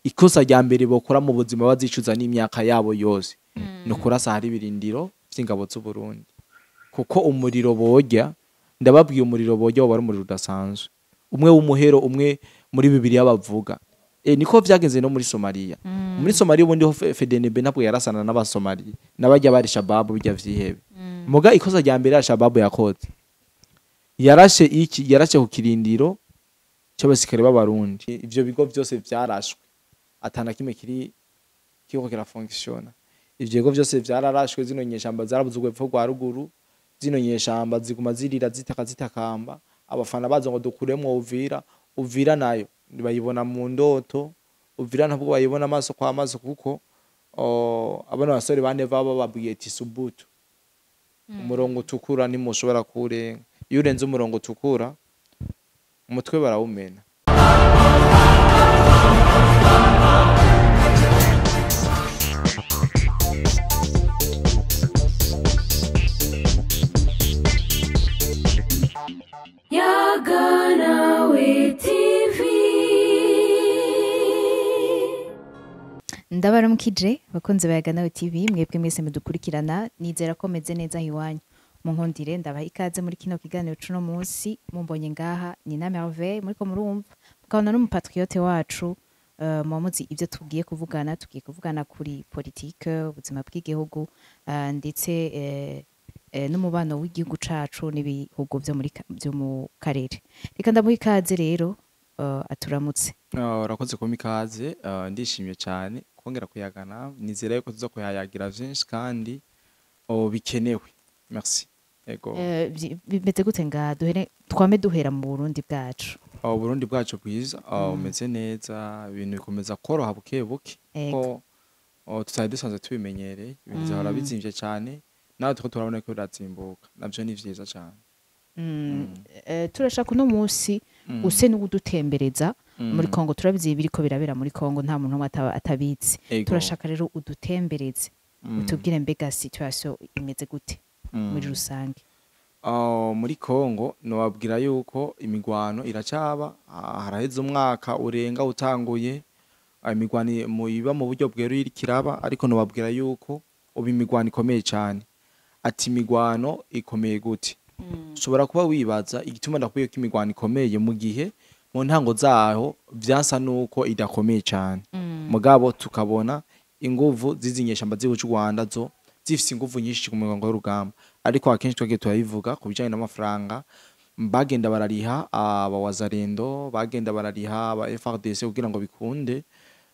ikosa rya mbere bokora mu buzima bazicuza n'imyaka yabo yose no kurasa hari birindiro vy'ingabo z'u Burundi kuko umuriro bojya ndababwiye umuriro bojya wari umuriro udasanzwe umwe w'umuhero umwe muri Bibiliya bavuga niko vyagenze no muri Somalia muri Somalia ubundi ho FDNB ntabwo yarasana n'abasomali n'abajya bari Shabab bijya vyihebe muga ikosa rya mbere ya Shabab yakoze yarashe ku kirindiro cy'abasikare b'abarundi ivyo bigo byose vyarashwe atana kimwe kiko kirafunctiona ivyo bigo byose vyararashwe zino nyeshamba zarabuzugwe pfo rwa ruguru zino nyeshamba ziguma zirira zitakamba abafana bazo ngo dukuremwo Uvira nayo bayibona mu ndoto Uvira ntabwo bayibona amaso kwa amaso kuko abana basore bane baba babwiye ati subutu umurongo utukura nimushobora kurenga iyo urenze umurongo utukura umutwe barawumena Yaganawe TV. Ndabaramukije bakunze ba Yaganawe TV mwebwe mwese mudukurikirana nizera ko meze neza hiwanyu mu nkundire ndabaha ikaze muri kino kiganiro cuno munsi mumbonye ngaha ni na Merveille muriko murumva mukabona n'umupatriote wacu muzi ibyo tugiye kuvugana kuri politique ubuzima bw'igihugu ndetse n'umubano w'igihugu cacu n'ibihugu byo mu karere reka ndamuha ikaze rero aturamutse urakoze kuma ikaze ndishimye cyane kongera kuyagana nizera yuko tuza kuyayagira vyinshi kandi bikenewe merci ego bimeze gute nga twame duhera mu Burundi bwacu Burundi bwacu bwiza umeze neza ibintu bikomeza koroha buke buke ko tutari dusanzwe tubimenyereye ibintu byahora bizimvye cyane nawe tuko turabona ko biratsimbuka navyo ni vyiza cyane turashaka uno munsi use n'udutembereza muri Kongo turabizi biriko birabera muri Kongo nta muntu atabizi turashaka rero udutembereze utubwire mbega situation imeze gute muri rusange muri Kongo nobabwira yuko imigwano iracaba haraheze umwaka urenga utanguye imigwano muyiba mu buryo bweruye irikiraba ariko nobabwira yuko ubu imigwano ikomeye cyane ati imigwano ikomeye gute ushobora kuba wibaza igituma ndakwiye ko imigwano ikomeye mu gihe mu ntango zaho vyansa nuko idakomeye cyane mugabo tukabona inguvu zizinyeshamba z'igihugu cy'u Rwanda zo zifise inguvu nyinshi ku murongo w'urugamba ariko akenshi twagiye turabivuga ku bijanye n'amafaranga bagenda barariha abawazarendo bagenda barariha aba FRDC kugira ngo bikunde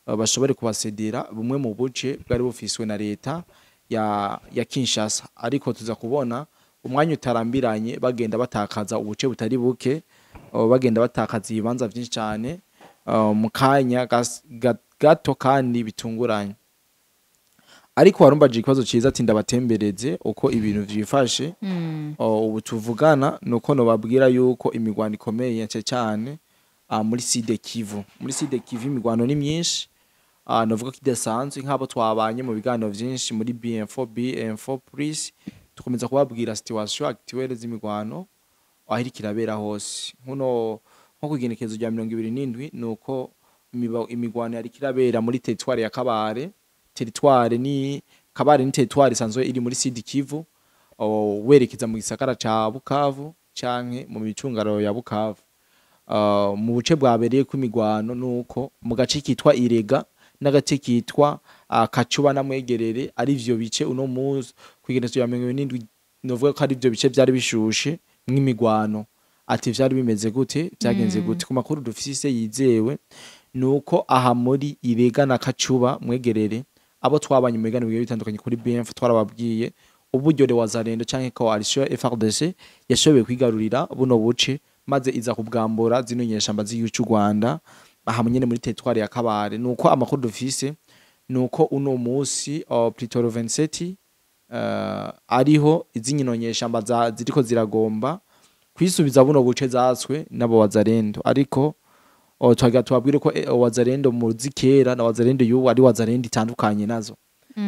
bashobore kubasedera bumwe mu buce bwari bufiswe na leta ya Kinshasa ariko tuza kubona umwanya utarambiranye bagenda batakaza ubuce butari buke bagenda batakaza ibibanza byinshi cyane mu kanya gato kandi bitunguranye ariko warumbaje ikibazo ciza ati ndabatembereze uko ibintu vyifashe ubu tuvugana nuko no babwira yuko imigwano ikomeye cyane muri Sud Kivu imigwano ni myinshi navuga ko idasanzwe nk'abo twabanye mu biganiro vyinshi muri BM4 Plus tukomeza kubabwira situation actuelle z'imigwano ahiri kirabera hose nko kugenekezo rya 27 nuko imigwano yari kirabera muri territoire ya Kabare ni territoire isanzwe iri muri Sud Kivu werekeza mu gisagara ca Bukavu canke mu micungaro ya Bukavu mu buce bwabereye ku imigwano nuko mu gace kitwa Irega n'agace kitwa Kacuba na Mwegerere ari vyo bice uno muzi kwigenezo ya 27 novuga ko ari vyo bice byari bishushe mw'imigwano ati vyari bimeze gute byagenze gute ku makuru dufise yizewe nuko aha muri Irega na Kacuba Mwegerere abo twabanye mu biganiro bitandukanye kuri BF twarababwiye uburyo wazarendo canke coalition FRDC yashoboye kwigarurira buno buce maze iza kubwambura zino nyeshamba z'igihugu cy'u Rwanda aha nyene muri territoire ya Kabare nuko amakuru dufise nuko uno musi Plutôt 27 ariho izinyino nyeshamba ziriko ziragomba kwisubiza buno buce zatswe nabo wazarendo ariko twagira tubabwire ko wazarendo mu zikera na wazarendo y'ubu ari wazarendo itandukanye nazo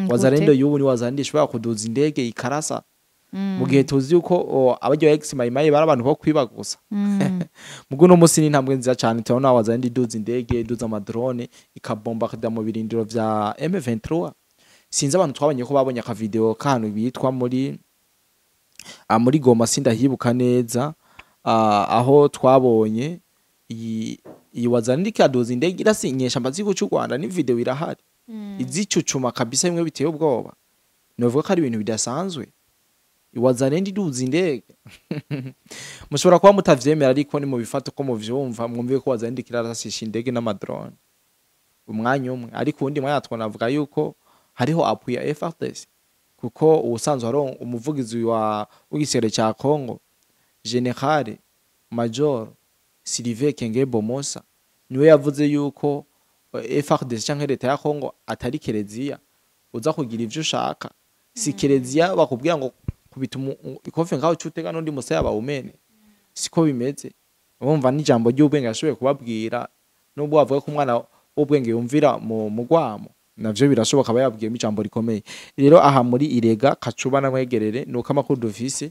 wazarendo y'ubu ni wazarendo ishobora kuduza indege ikarasa mu gihe tuzi yuko abaryo ex mayimayi bari abantu bo kwiba gusa Mm. mugo no musi ni intambwe nziza cyane turabona wazanye iduza indege iduza amadrone ikabomba kada mu birindiro vya M23 sinzi abantu twabonye ko babonye aka video kantu bitwa muri Goma sindahibuka neza aho twabonye iyi wazanye ikaduza indege irasinyesha amaziko cy'u Rwanda ni video irahari izicucuma kabisa bimwe biteye ubwoba novuga ko ari ibintu bidasanzwe iwazane ndiduza indege mushobora kuba mutavyemera ariko ni mu bifata ko muvyumva mwumviye ko wazane ndikirarasisha indege n'amadrone umwanya umwe ariko undi mwanya twanavuga yuko hariho appui ya FARDC kuko ubusanzwe ari umuvugizi w'igisere cya Congo General Major Sylvain Kengebo Mosa niwe yavuze yuko FARDC canke leta ya Congo atari kereziya uza kugira ivyo ushaka si kereziya bakubwira ngo kubita ikofe ngaho cutega n'undi musaya bawumene siko bimeze bumva n'ijambo ry'ubwenge yashoboye kubabwira nubwo bavuga ko umwana w'ubwenge yumvira mu mugwamo navyo birashoboka bayabwiye ijambo rikomeye rero aha muri irega kacuba namwegerere nuko amakuru dufise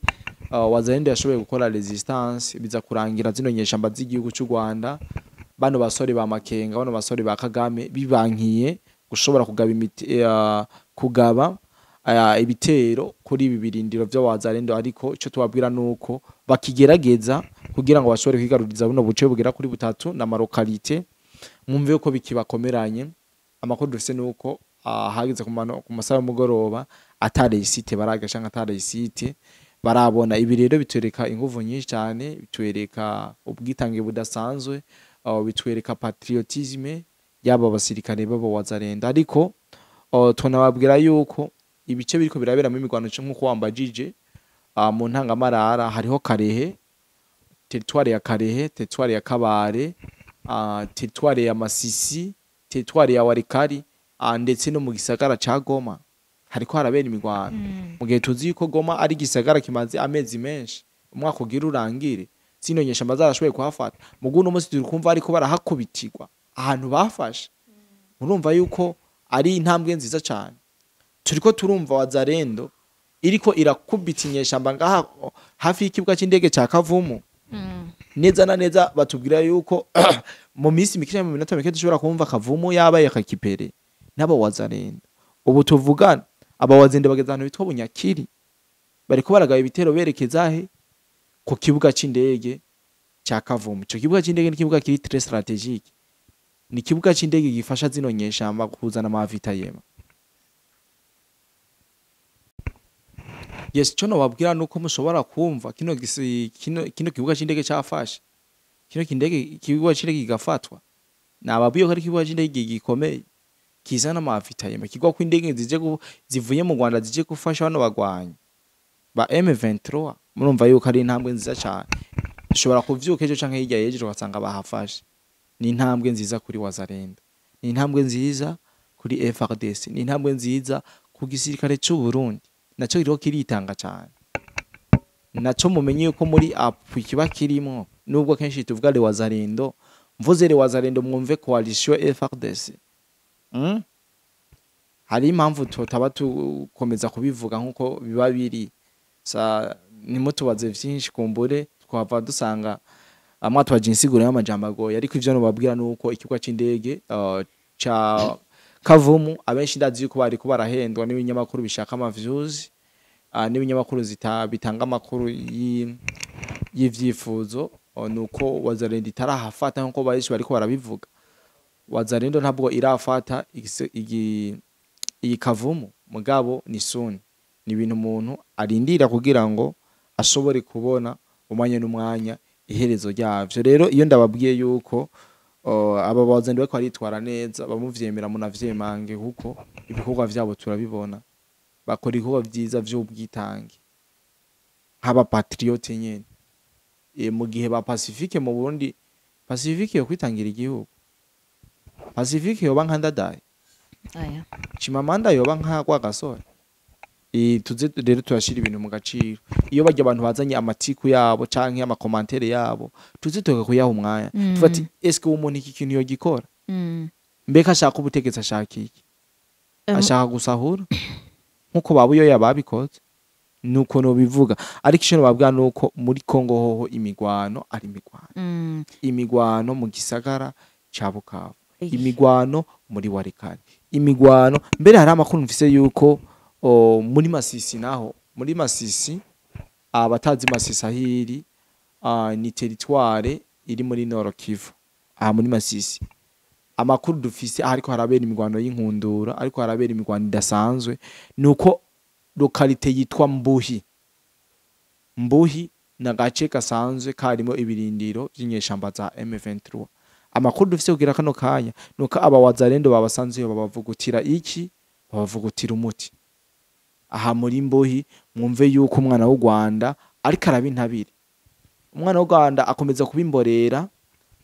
wazende yashoboye gukora resistance biza kurangira zino nyeshamba z'igihugu cy'u Rwanda bano basore ba Makenga bano basore ba Kagame bibankiye gushobora kugaba ibitero kuri ibi birindiro by'abazarendo ariko ico tubabwira nuko bakigerageza kugira ngo bashobore kwigaruriza buno buce bugera kuri butatu na marokalite mwumve uko bikibakomeranye amakuru dufise nuko hageze ku masaha y'umugoroba atare isite baragasha atare isite barabona ibi rero bitwereka inguvu nyinshi cyane bitwereka ubwitange budasanzwe bitwereka patriotisme yaba basirikare babo wazarenda ariko tunababwira yuko ibice biriko birabera mu migwano nk'uko wambajije mu ntangamarara hariho Karehe territoire ya Karehe territoire ya Kabare territoire ya Masisi territoire ya Warikari ndetse no mu gisagara ca Goma hariko harabera imigwano mu gihe tuzi ko Goma ari gisagara kimaze amezi menshi umwaka ugira urangire zino nyeshamba zarashoboye kuhafata muguno umunsi turi kumva ariko barahakubitirwa ahantu bafashe murumva yuko ari intambwe nziza cyane turiko turumva wazarendo iriko irakubita inyeshamba ngaha hafi y'ikibuga c'indege ca Kavumu neza na neza batubwira yuko mu minsi mikire mu minota mike dushobora kumva Kavumu yabaye kakipere nabo wazarendo ubu tuvugana abawazende bageze ahantu bitwa Bunyakiri bariko baragaye ibitero berekeza he ku kibuga c'indege ca Kavumu ico kibuga c'indege ni kibuga kiri très stratégique ni kibuga c'indege gifasha zino nyeshamba kuzana amavita yema yes cyo nobabwira nuko mushobora kumva kino kibuga c'indege cyafashe kino kibuga c'indege gigafatwa nababiyo ko ari kibuga c'indege gikomeye kizana amavita yema kigwa ku indege zivuye mu Rwanda zije gufasha bano bagwanya ba M23 murumva yuko ari intambwe nziza cyane dushobora kuvyuka ejo canke hirya yejo ugasanga bahafashe ni intambwe nziza kuri wazarenda ni intambwe nziza kuri FARDC ni intambwe nziza ku gisirikare cy'u Burundi naco rero kiritanga cyane naco mumenye yuko muri apu kiba kirimo nubwo kenshi tuvuga le wazarendo mvuze le wazarendo mwumve coalition FARDC hari impamvu tutaba tukomeza kubivuga nkuko biba biri nimutubaze vyinshi kumbure twava dusanga amwatwaje insiguro y'amajambo agoye ariko ivyo nobabwira nuko ikibuga c'indege ca Kavumu abenshi ndazi yuko bari ko barahendwa n'ibinyamakuru bishaka ama views n'ibinyamakuru bitanga amakuru y'ivyifuzo nuko wazarendo itarahafata nkuko bayishi bariko barabivuga wazarendo ntabwo irafata iyi Kavumu mugabo ni soon ni ibintu umuntu arindira kugira ngo ashobore kubona umwanya n'umwanya iherezo ryavyo rero iyo ndababwiye yuko aba bazende bako aritwara neza bamuvyemera munavyemange kuko ibikorwa vyabo turabibona bakora ibikorwa vyiza vy'ubwitange nk'aba patriote nyene mu gihe ba Pacifique mu Burundi Pacifique yo kwitangira igihugu Pacifique yoba nkandadaye aya Chimamanda yoba nkagwa gasore tuze rero turashira ibintu mu gaciro iyo bajya abantu bazanye amatiku yabo canke amakomantere yabo tuze toka kuyaha umwanya tufati eske umuntu iki kintu yo gikora mbeka ashaka ubutegetsi ashaka iki ashaka gusahura nkuko babuyo yababikoze nuko no bivuga ariko icyo babwira nuko muri Kongo hoho imigwano ari imigwano imigwano mu gisagara ca Bukavu imigwano muri Walikale imigwano mbere hari amakuru mfise yuko muri Masisi naho muri Masisi abatazi Masisi ahiri ni territoire iri muri Nord Kivu muri Masisi amakuru dufise ariko harabera imigwano y'inkundura ariko harabera imigwano idasanzwe nuko lokalite yitwa Mbuhi na gace gasanzwe karimo ibirindiro by'inyeshamba za M23 amakuru dufise kugira kano kanya nuko abawazarendo babasanze babavugutira iki babavugutira umuti aha muri Mbuhi mwumve yuko umwana w'u Rwanda ariko arabintabire umwana w'u Rwanda akomeza kubimborera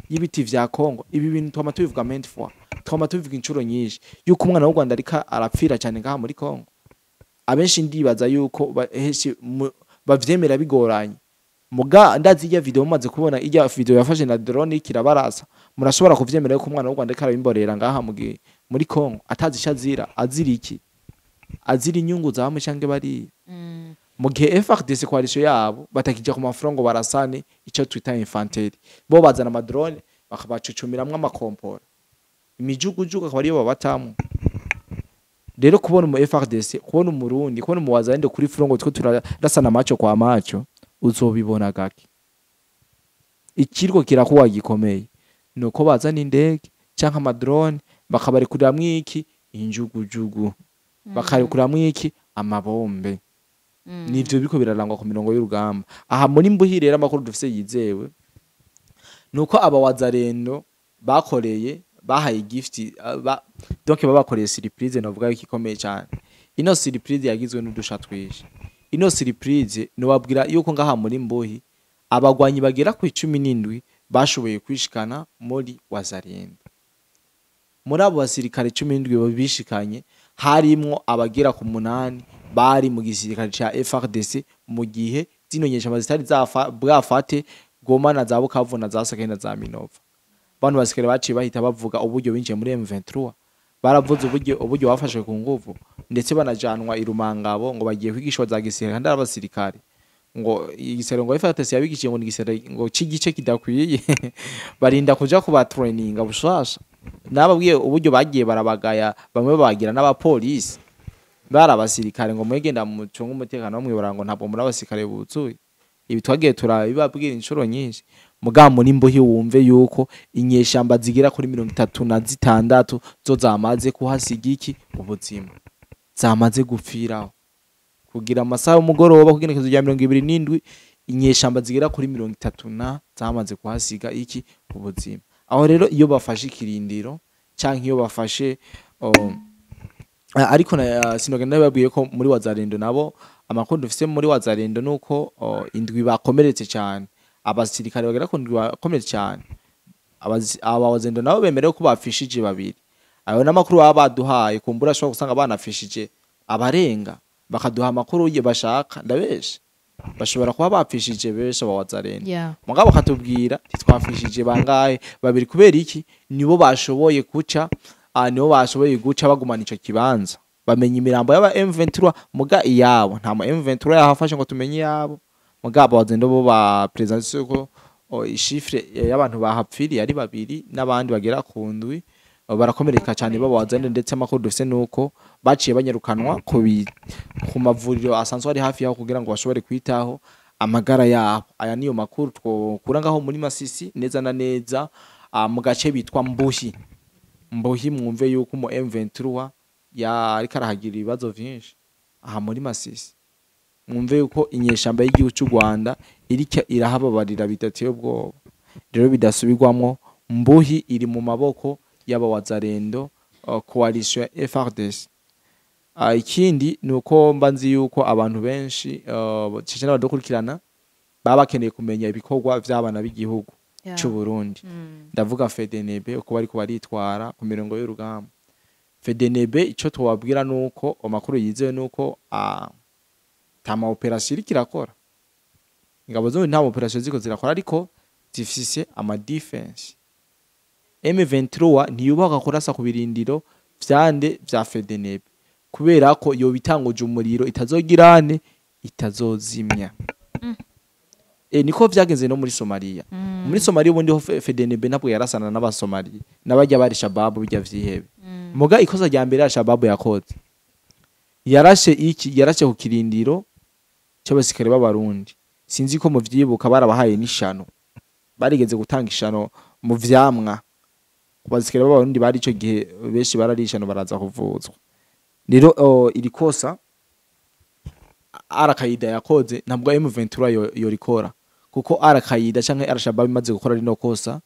y'ibiti vya Kongo ibi bintu twama tubivuga maintes fois twama tubivuga incuro nyinshi yuko umwana w'u Rwanda ariko arapfira cyane ngaha muri Kongo abenshi ndibaza yuko bavyemera bigoranye muga ndazi ya video mumaze kubona ijya video yafashe na drone ikirabarasa murashobora kuvyemera yuko umwana w'u Rwanda ariko arabimborera ngaha muri Kongo atazi shazira azira iki azira inyungu za hamwe canke bari mu gihe FARDC coalition yabo batakija ku mafurongo barasane ico twita infanterie bo bazana ama drone bakabacucumiramwe amakompora imijugujugu akaba ariyo babatamu rero kubona mu FARDC kubona umurundi kubona mu wazarende kuri furongo twe turasana macho kwa macho uzobibona gake ikirgo kirakuwa gikomeye nuko bazana indege canka ama drone bakabarikuramwe iki injugujugu bakarikuramwe iki amabombe nivyo biko birarangwa ku mirongo y'urugamba aha muri Mbuhi rero amakuru dufise yizewe nuko abawazarendo bakoreye bahaye gift donc babakoreye surprise navuga yuko ikomeye cyane ino surprise yagizwe n'udusha twishi ino surprise no babwira yuko ngaha muri Mbuhi abagwanyi bagera ku 17 bashoboye kwishikana muri wazarendo muri abo basirikare 17 babishikanye harimwo abagera ku 8 bari mu gisirikare ca FARDC mu gihe zino nyeshamba zitari bwafate Goma na za Bukavu na za Sake na za Minova bantu basikare baciye bahita bavuga uburyo binjiye muri M23 baravuze uburyo bafashwe ku nguvu ndetse banajanwa irumangabo ngo bagiye kwigishwa za gisirikare kandi abasirikare ngo igisere ngo FARDC yabigishiye ngo igisere ngo cigice kidakwiye barinda kuja kuba training abushasha nababwiye uburyo bagiye barabagaya bamwe bagira n'abapolisi barabasirikare ngo mwegenda mu cungu umutekano bamwe barango ntabwo muri abasirikare buzuye ibi twagiye turabibabwira inshuro nyinshi mugabo muri Mbuhi wumve yuko inyeshamba zigira kuri 36 zo zamaze kuhasiga iki ubuzima zamaze gupfiraho kugira amasaha y'umugoroba kugenekezo rya 27 inyeshamba zigira kuri 30 zamaze kuhasiga iki ubuzima aho rero iyo bafashe ikirindiro canke iyo bafashe ariko sinogenda babwiye ko muri wazarendo nabo amakuru dufise muri wazarendo nuko indwi bakomeretse cyane abasirikare bagera ku ndwi bakomeretse cyane abawazarendo nabo bemerewe ko bafishije babiri ayo namakuru baba baduhaye kumbura ashobora gusanga banafishije abarenga bakaduha amakuru ye bashaka ndabeshe bashobora kuba bapfishije besha bawazarendo mugabo katubwira titwafishije bangahe babiri kubera iki nibo bashoboye guca nibo bashoboye guca bagumana ico kibanza bamenye imirambo y'aba M23 muga iyabo nta mu M23 yahafashe ngo tumenye yabo mugabo abazendo bo ba president ko ishifre y'abantu bahapfiri ari babiri n'abandi bagera ku ndwi barakomereka cyane babazende ndetse amakuru dufise nuko baciye banyerukanwa ku mavuriro asanzwe ari hafi yaho kugira ngo bashobore kwitaho amagara yabo aya niyo makuru twokura ngaho muri Masisi neza na neza mu gace bitwa Mbuhi mwumve yuko mu M23 ariko arahagira ibibazo vyinshi aha muri Masisi mwumve yuko inyeshamba y'igihugu cy'u Rwanda irahababarira bidateye ubwoba rero bidasubirwamwo Mbuhi iri mu maboko y'abawazarendo coalition FARDC ikindi nuko mbanzi yuko abantu benshi cece n'abadukurikirana baba bakeneye kumenya ibikorwa vy'abana b'igihugu cy'u Burundi ndavuga FEDENEB uko bari ko baritwara ku mirongo y'urugamba FEDENEB ico twabwira nuko amakuru yizewe nuko tama operation ikirakora ingabo zo nta operation ziko zirakora ariko zifise ama defense M23 ntiyubaka kurasa ku birindiro vyande vya FEDENEB kubera ko yo bitanguje umuriro itazogirane itazozimya. Niko vyagenze no muri Somalia. Muri Somalia ubundi ho FDNB ntabwo yarasana n'abasomali n'abajya bari Shababu bijya vyihebe. Muga ikosa rya mbere ya Shababu yakoze yarashe ku kirindiro cy'abasikare b'abarundi. Sinzi ko muvyibuka barabahaye n'ishano, barigeze gutanga ishano mu vyamwa ku basikare b'abarundi bari ico gihe benshi bararishano baraza kuvuzwa. Rero iri kosa Al-Qaeda yakoze ntabwo M23 yorikora, kuko Al-Qaeda canke Al-Shabaab imaze gukora rino kosa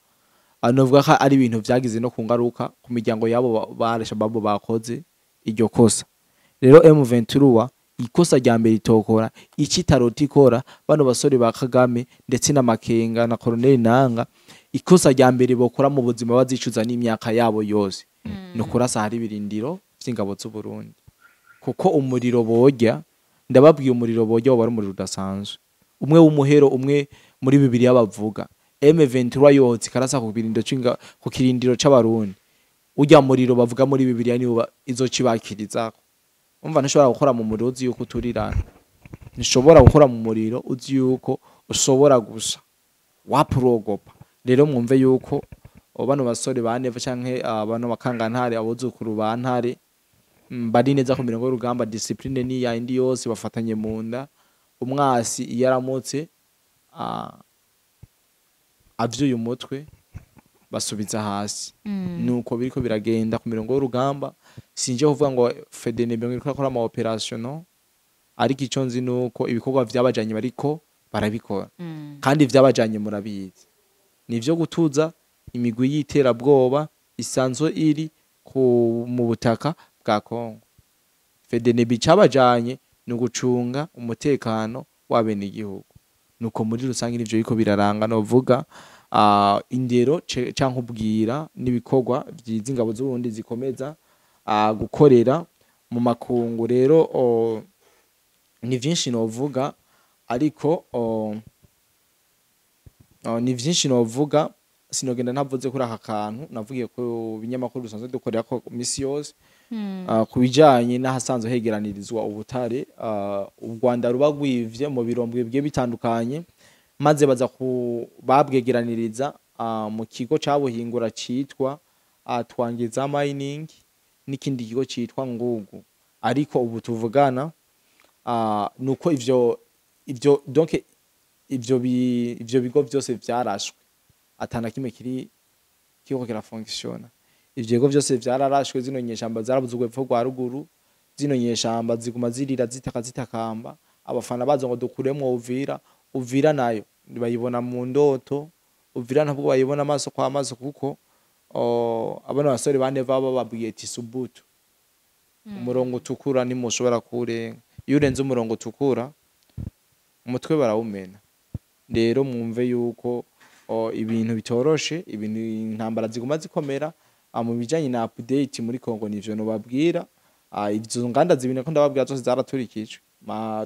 anovuga ko ari ibintu vyagize no kungaruka ku miryango yabo ba Al-Shabaab bakoze iryo kosa. Rero M23 ikosa rya mbere itokora ikitaroti ikora bano basore ba Kagame ndetse na Makenga na Colonel Nanga, ikosa rya mbere bokora mu buzima bazicuza n'imyaka yabo yose no kurasa hari birindiro vy'ingabo z'u Burundi, kuko umuriro bojya ndababwiye umuriro bojya wari umuriro udasanzwe, umwe w'umuhero umwe muri Bibiliya bavuga M23 yose karasa ku kirindiro c'abarundi, ujya muriro bavuga muri Bibiliya niwo izocibakiriza. Umva ntishobora gukora mu muriro uzi yuko turirana, ntishobora gukora mu muriro uzi yuko ushobora gusa wapurogopa. Rero mwumve yuko bano basore ba Neva canke bano bakangantare abuzukuru ba Ntare bari neza ku mirongo y'urugamba, discipline ni ya indi yose bafatanye mu nda. Umwasi yaramutse avyuye umutwe basubiza hasi. Nuko biriko biragenda ku mirongo y'urugamba. Sinje kuvuga ngo FDNB ngiriko akora ama operation no, ariko ico nzi nuko ibikorwa vyabajanye bariko barabikora kandi vyabajanye murabizi nivyo gutuza imigwi y'iterabwoba isanzwe iri mu butaka bwa Kongo. FDNB cabajanye no gucunga umutekano w'abene igihugu. Nuko muri rusange nivyo biko biraranga no vuga indero canke ubwira n'ibikorwa vyiza ingabo z'Uburundi zikomeza gukorera mu makungu. Rero ni vyinshi novuga, ariko ni vyinshi novuga sinogenda ntavuze kuri aka kantu navugiye ko binyamakuru dusanzwe dukorera ko misi yose kubijanye n'ahasanzwe hegeranirizwa ubutare. U Rwanda ruba gwivye mu birombwe bigiye bitandukanye, maze baza babwegeraniriza mu kigo cabuhingura citwa Twangiza Mining n'ikindi kigo citwa Ngugu. Ariko ubu tuvugana nuko ivyo donc ivyo bigo vyose vyarashwe, atana kimwe kiko kirafunctiona. Ivyo bigo vyose vyararashwe, zino nyeshamba zarabuzugwe pfo rwa ruguru, zino nyeshamba ziguma zirira zitakamba. Abafana bazo ngo dukuremwo Uvira nayo bayibona mu ndoto. Uvira ntabwo bayibona amaso kwa amaso, kuko abana basore bane baba babwiye ati Subutu umurongo utukura nimushobora kurenga, iyo urenze umurongo utukura umutwe barawumena. Rero mwumve yuko ibintu bitoroshe, ibintu intambara ziguma zikomera. Mu bijanye na update muri Kongo nivyo no babwira. Izo nganda zibine ko ndababwira zose zaraturikijwe.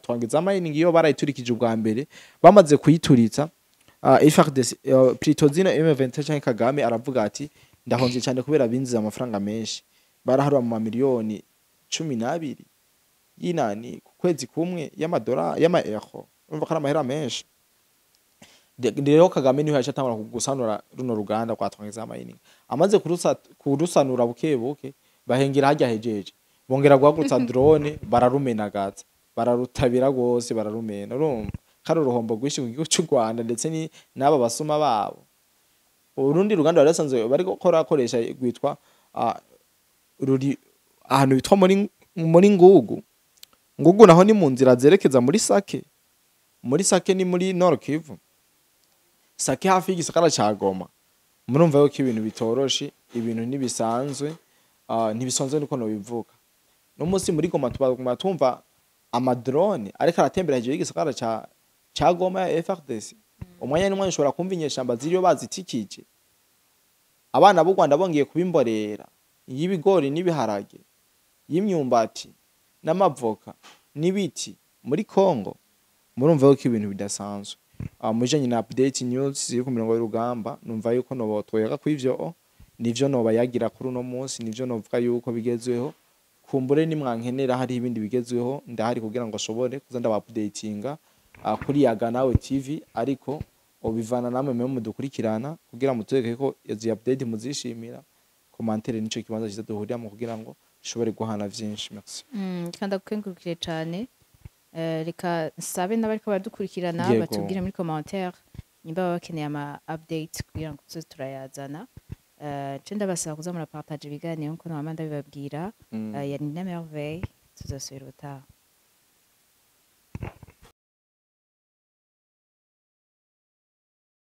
Twangiza Mining iyo barayiturikije ubwa mbere, bamaze kuyituritsa FARDC Pritozina M23 canke Kagame aravuga ati ndahonje cyane kubera binziza amafaranga menshi. Baraharwa mu miliyoni 12 y'inani ku kwezi kumwe y'amadolari y'ama-euro. Urumva ko amahera menshi. Rero Kagame niho yacatangura kugusanura runo ruganda kwa Twangiza Mining. Amaze kurusanura bukebuke bahengera hajya hejeje, bongera guhagurutsa drone bararumenagaza, bararutabira gose bararumena. Urumva kari uruhombo rwinshi ku gihugu cy'u Rwanda ndetse ni n'aba basuma babo. Urundi ruganda barasanzwe bari gukora akoresha gwitwa ruri ahantu bitwa muri Ngugu. Ngugu naho ni mu nzira zerekeza muri Sake. Muri Sake ni muri Nord Kivu. Sake hafi y'igisakara ca Goma. Murumva yuko ibintu bitoroshe, ibintu nibisanzwe, ntibisonze niko no bivuga. No munsi muri Goma tumva amadrone ariko aratembera hejuru y'igisakara ca Goma ya FARDC. Umwanya n'umwanya ushobora kumva inyeshamba ziriyo bazitikije. Abana b'u Rwanda bongeye kubimborera y'ibigori n'ibiharage, y'imyumbati n'amavoka n'ibiti muri Kongo. Murumva yuko ibintu bidasanzwe. Mujanye na update news ziri ku mirongo y'urugamba, numva yuko no twoyaga kw'ivyo nivyo no bayagira kuri uno munsi, nivyo novuga yuko bigezweho kumbure nimwankenera hari ibindi bigezweho ndahari kugira ngo ashobore kuza ndaba-updatinga kuri Yaga Nawe TV, ariko obivana namwe mwe mudukurikirana kugira mutureke ko izi update muzishimira. Commentaire nico kibanza cyiza duhuriramo kugira ngo dushobore guhana vyinshi. Merci. Kandi akengurukire cyane. Reka sabe n'abariko baradukurikirana Yego. batubwire muri commentaire nimba baba bakeneye ama updates kugira ngo tuze turayazana. Je ndabasaba kuza murapartage ibiganiro nkuko namanda bibabwira. Ya Nina Merveille tuzosubira ubutaha.